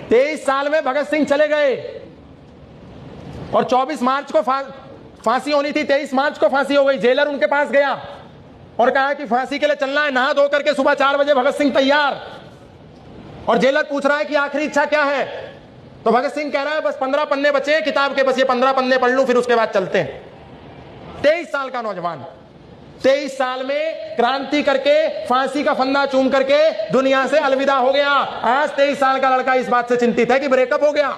23 साल में भगत सिंह चले गए और 24 मार्च को फांसी होनी थी, 23 मार्च को फांसी हो गई। जेलर उनके पास गया और कहा कि फांसी के लिए चलना है, नहा धो करके सुबह 4 बजे भगत सिंह तैयार। और जेलर पूछ रहा है कि आखिरी इच्छा क्या है, तो भगत सिंह कह रहा है बस 15 पन्ने बचे हैं किताब के, बस ये 15 पन्ने पढ़ लूं फिर उसके बाद चलते हैं। 23 साल का नौजवान 23 साल में क्रांति करके फांसी का फंदा चूम करके दुनिया से अलविदा हो गया। आज 23 साल का लड़का इस बात से चिंतित है कि ब्रेकअप हो गया,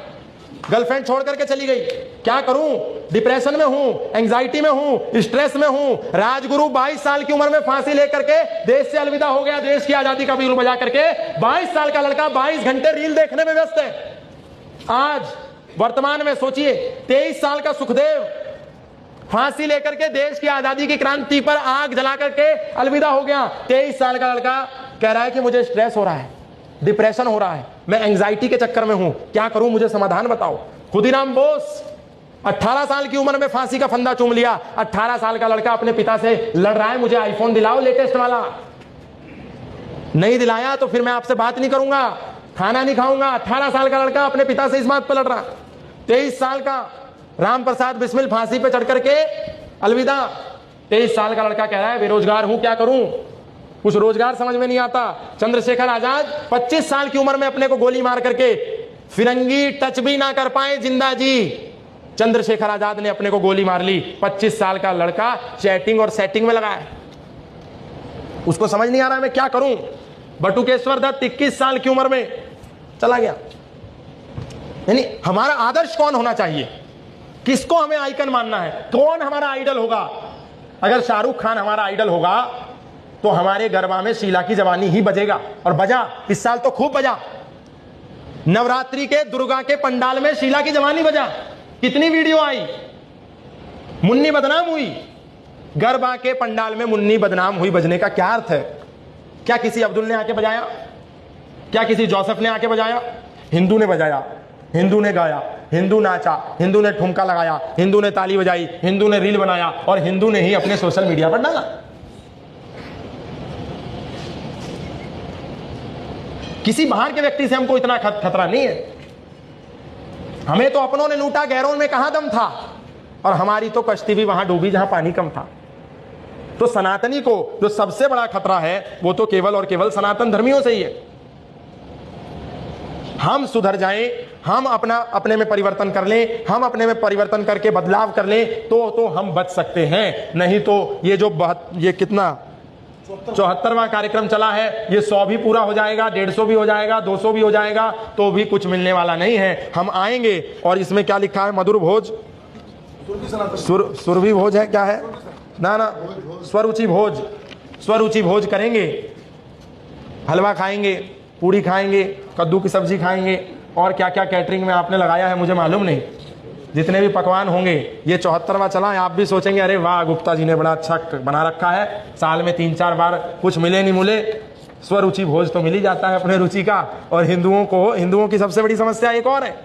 गर्लफ्रेंड छोड़ करके चली गई, क्या करूं, डिप्रेशन में हूं, एंजाइटी में हूं, स्ट्रेस में हूं। राजगुरु 22 साल की उम्र में फांसी लेकर के देश से अलविदा हो गया, देश की आजादी का बीगुल बजा करके। 22 साल का लड़का 22 घंटे रील देखने में व्यस्त है। आज वर्तमान में सोचिए, 23 साल का सुखदेव फांसी लेकर के देश की आजादी की क्रांति पर आग जला करके अलविदा हो गया। 23 साल का लड़का कह रहा है कि मुझे स्ट्रेस हो रहा है, डिप्रेशन हो रहा है, मैं एंजाइटी के चक्कर में हूं, क्या करूं, मुझे समाधान बताओ। खुदीराम बोस 18 साल की उम्र में फांसी का फंदा चूम लिया। 18 साल का लड़का अपने पिता से लड़ रहा है, मुझे आईफोन दिलाओ लेटेस्ट वाला, नहीं दिलाया तो फिर मैं आपसे बात नहीं करूंगा, खाना नहीं खाऊंगा। 18 साल का लड़का अपने पिता से इस बात पर लड़ रहा। 23 साल का राम प्रसाद बिस्मिल फांसी पे चढ़ करके अलविदा। 23 साल का लड़का कह रहा है बेरोजगार हूं, क्या करूं, कुछ रोजगार समझ में नहीं आता। चंद्रशेखर आजाद 25 साल की उम्र में अपने को गोली मार करके फिरंगी टच भी ना कर पाए जिंदा जी। चंद्रशेखर आजाद ने अपने को गोली मार ली। 25 साल का लड़का चैटिंग और सेटिंग में लगा है, उसको समझ नहीं आ रहा है मैं क्या करूं। बटुकेश्वर दत्त 21 साल की उम्र में चला गया। यानी हमारा आदर्श कौन होना चाहिए, किसको हमें आइकन मानना है, कौन हमारा आइडल होगा। अगर शाहरुख खान हमारा आइडल होगा तो हमारे गरबा में शीला की जवानी ही बजेगा, और बजा, इस साल तो खूब बजा। नवरात्रि के दुर्गा के पंडाल में शीला की जवानी बजा, कितनी वीडियो आई। मुन्नी बदनाम हुई, गरबा के पंडाल में मुन्नी बदनाम हुई बजने का क्या अर्थ है। क्या किसी अब्दुल ने आके बजाया, क्या किसी जोसेफ ने आके बजाया। हिंदू ने बजाया, हिंदू ने गाया, हिंदू नाचा, हिंदू ने ठुमका लगाया, हिंदू ने ताली बजाई, हिंदू ने रील बनाया और हिंदू ने ही अपने सोशल मीडिया पर डाला। किसी बाहर के व्यक्ति से हमको इतना खतरा नहीं है। हमें तो अपनों ने लूटा, गैरों में कहां दम था, और हमारी तो कश्ती भी वहां डूबी जहां पानी कम था। तो सनातनी को जो सबसे बड़ा खतरा है वो तो केवल और केवल सनातन धर्मियों से ही है। हम सुधर जाएं, हम अपने में परिवर्तन कर लें, हम अपने में परिवर्तन करके बदलाव कर लें तो हम बच सकते हैं। नहीं तो ये कितना 74वां कार्यक्रम चला है, ये 100 भी पूरा हो जाएगा, 150 भी हो जाएगा, 200 भी हो जाएगा, तो भी कुछ मिलने वाला नहीं है। हम आएंगे और इसमें क्या लिखा है, मधुर भोज, सुरभि भोज है, क्या है ना, स्वरुचि भोज, स्वरुचि भोज करेंगे। हलवा खाएंगे, पूड़ी खाएंगे, कद्दू की सब्जी खाएंगे, और क्या क्या कैटरिंग में आपने लगाया है मुझे मालूम नहीं। जितने भी पकवान होंगे, ये 74वां चला है। आप भी सोचेंगे अरे वाह, गुप्ता जी ने बड़ा अच्छा बना रखा है, साल में 3-4 बार कुछ मिले नहीं मिले, स्वरुचि भोज तो मिल ही जाता है अपने रुचि का। और हिंदुओं की सबसे बड़ी समस्या एक और है,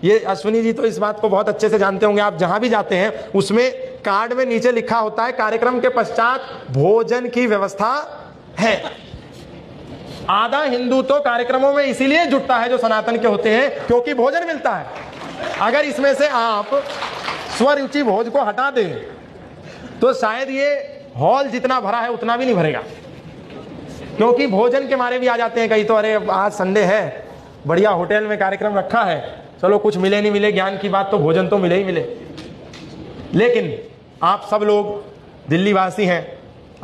ये अश्विनी जी तो इस बात को बहुत अच्छे से जानते होंगे। आप जहां भी जाते हैं उसमें कार्ड में नीचे लिखा होता है कार्यक्रम के पश्चात भोजन की व्यवस्था है। आधा हिंदू तो कार्यक्रमों में इसीलिए जुटता है जो सनातन के होते हैं, क्योंकि भोजन मिलता है। अगर इसमें से आप स्वरुचि भोज को हटा दें तो शायद ये हॉल जितना भरा है उतना भी नहीं भरेगा, क्योंकि भोजन के मारे भी आ जाते हैं कई तो, अरे आज संडे है, बढ़िया होटल में कार्यक्रम रखा है, चलो कुछ मिले नहीं मिले ज्ञान की बात, तो भोजन तो मिले ही मिले। लेकिन आप सब लोग दिल्ली वासी हैं,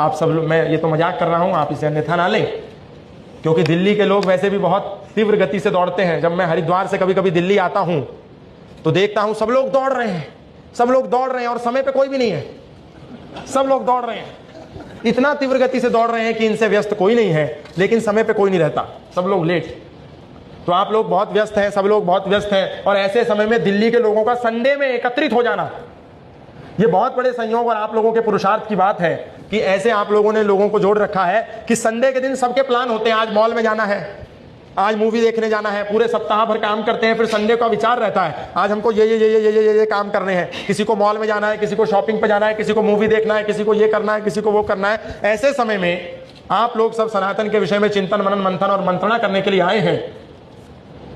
आप सब लोग, मैं ये तो मजाक कर रहा हूं, आप इसे अन्यथा ना लें, क्योंकि दिल्ली के लोग वैसे भी बहुत तीव्र गति से दौड़ते हैं। जब मैं हरिद्वार से कभी कभी दिल्ली आता हूं तो देखता हूं सब लोग दौड़ रहे हैं, सब लोग दौड़ रहे हैं, और समय पे कोई भी नहीं है, सब लोग दौड़ रहे हैं, इतना तीव्र गति से दौड़ रहे हैं कि इनसे व्यस्त कोई नहीं है, लेकिन समय पे कोई नहीं रहता, सब लोग लेट। तो आप लोग बहुत व्यस्त हैं, सब लोग बहुत व्यस्त हैं, और ऐसे समय में दिल्ली के लोगों का संडे में एकत्रित हो जाना, ये बहुत बड़े संयोग और आप लोगों के पुरुषार्थ की बात है कि ऐसे आप लोगों ने लोगों को जोड़ रखा है कि संडे के दिन सबके प्लान होते हैं, आज मॉल में जाना है, आज मूवी देखने जाना है, पूरे सप्ताह भर काम करते हैं, फिर संडे का विचार रहता है आज हमको ये काम करने हैं। किसी को मॉल में जाना है, किसी को शॉपिंग पे जाना है, किसी को मूवी देखना है, किसी को ये करना है, किसी को वो करना है। ऐसे समय में आप लोग सब सनातन के विषय में चिंतन मनन मंथन और मंत्रणा करने के लिए आए हैं,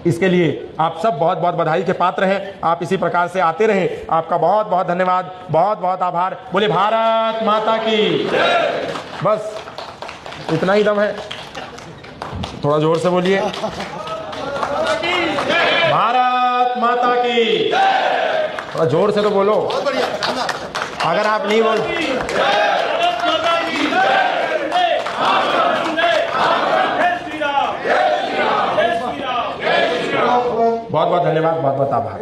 इसके लिए आप सब बहुत बहुत बधाई के पात्र हैं। आप इसी प्रकार से आते रहे। आपका बहुत बहुत धन्यवाद, बहुत बहुत आभार। बोले भारत माता की। बस इतना ही दम है, थोड़ा जोर से बोलिए, भारत माता की। थोड़ा जोर से तो बोलो, अगर आप नहीं बोल। बहुत बहुत धन्यवाद, बहुत बहुत आभार।